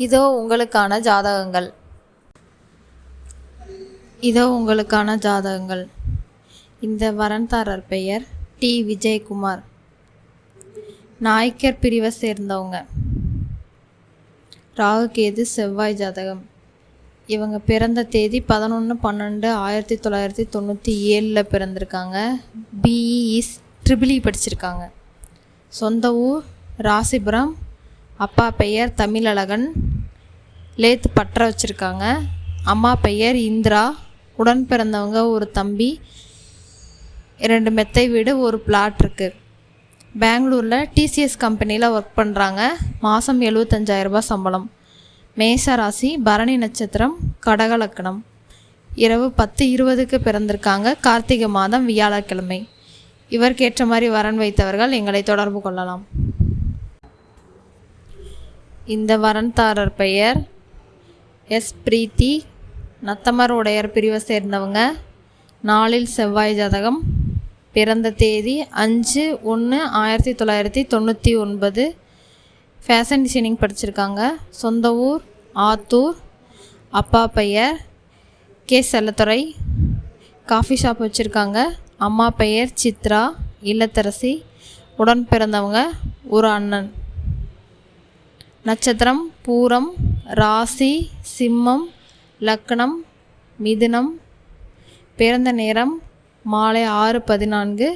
இதோ உங்களுக்கான ஜாதகங்கள். இந்த வரன்தாரர் பெயர் டி. விஜயகுமார். நாயக்கர் பிரிவை சேர்ந்தவங்க. ராகு கேது செவ்வாய் ஜாதகம். இவங்க பிறந்த தேதி 11/12/1997 பிறந்திருக்காங்க. BE ட்ரிபிள் இ படிச்சிருக்காங்க. சொந்த ஊர் ராசிபுரம். அப்பா பெயர் தமிழழகன். லேத்து பற்ற வச்சுருக்காங்க. அம்மா பெயர் இந்திரா. உடன் பிறந்தவங்க ஒரு தம்பி, 2 மெத்தை வீடு, ஒரு பிளாட் இருக்குது. பெங்களூரில் TCS கம்பெனியில் ஒர்க் பண்ணுறாங்க. மாதம் 75,000 ரூபாய் சம்பளம். மேஷ ராசி, பரணி நட்சத்திரம், கடக லக்னம். இரவு 10:20 பிறந்திருக்காங்க. கார்த்திகை மாதம், வியாழக்கிழமை. இவருக்கேற்ற மாதிரி வரன் வைத்தவர்கள் எங்களை தொடர்பு கொள்ளலாம். இந்த வரன்தாரர் பெயர் எஸ். பிரீத்தி. நத்தமர் உடையார் பிரிவை சேர்ந்தவங்க. நாளில் செவ்வாய் ஜாதகம். பிறந்த தேதி 5/1/1999. ஃபேஷன் டிசைனிங் படிச்சிருக்காங்க. சொந்த ஊர் ஆத்தூர். அப்பா பெயர் கே. செல்லத்துறை. காஃபி ஷாப் வச்சுருக்காங்க. அம்மா பெயர் சித்ரா, இல்லத்தரசி. உடன் பிறந்தவங்க ஒரு அண்ணன். நட்சத்திரம் பூரம். ராசி சிம்மம். லக்னம் மிதுனம். பிறந்த நேரம் மாலை 6:14,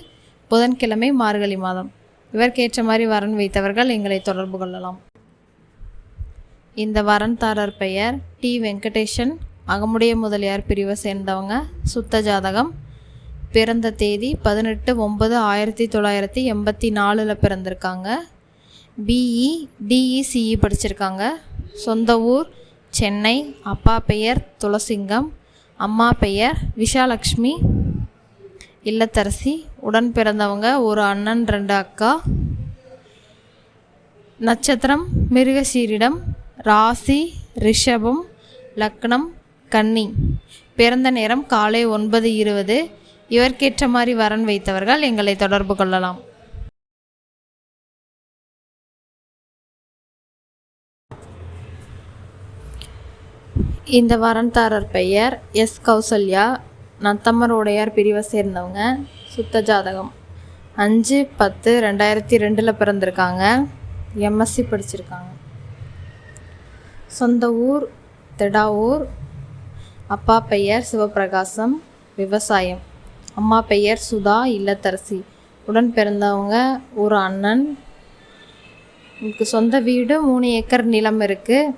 புதன்கிழமை, மார்கழி மாதம். இவருக்கேற்ற மாதிரி வரன் வைத்தவர்கள் எங்களை தொடர்பு கொள்ளலாம். இந்த வரன்தாரர் பெயர் டி. வெங்கடேசன். அகமுடைய முதலியார் பிரிவை சேர்ந்தவங்க. சுத்த ஜாதகம். பிறந்த தேதி 18/9/1984 பிறந்திருக்காங்க. BE DECE படிச்சிருக்காங்க. சொந்த ஊர் சென்னை. அப்பா பெயர் துளசிங்கம். அம்மா பெயர் விஷாலக்ஷ்மி, இல்லத்தரசி. உடன் பிறந்தவங்க ஒரு அண்ணன், 2 அக்கா. நட்சத்திரம் மிருகசீரிடம். ராசி ரிஷபம். லக்னம் கன்னி. பிறந்த நேரம் காலை 9:20. இவருக்கேற்ற மாதிரி வரன் வைத்தவர்கள் எங்களை தொடர்பு கொள்ளலாம். இந்த வரன்தாரர் பெயர் எஸ். கௌசல்யா. நத்தமர் உடையார் பிரிவை சேர்ந்தவங்க. சுத்த ஜாதகம். 5/10/2002 பிறந்திருக்காங்க. MSc படிச்சிருக்காங்க. சொந்த ஊர் தெடாவூர். அப்பா பெயர் சிவபிரகாசம், விவசாயம். அம்மா பெயர் சுதா, இல்லத்தரசி. உடன் பிறந்தவங்க ஒரு அண்ணன். எனக்கு சொந்த வீடு, 3 ஏக்கர் நிலம் இருக்குது.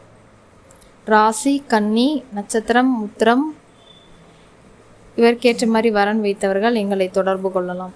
ராசி கன்னி. நட்சத்திரம் உத்திரம். இவருக்கேற்ற மாதிரி வரன் வைத்தவர்கள் எங்களை தொடர்பு கொள்ளலாம்.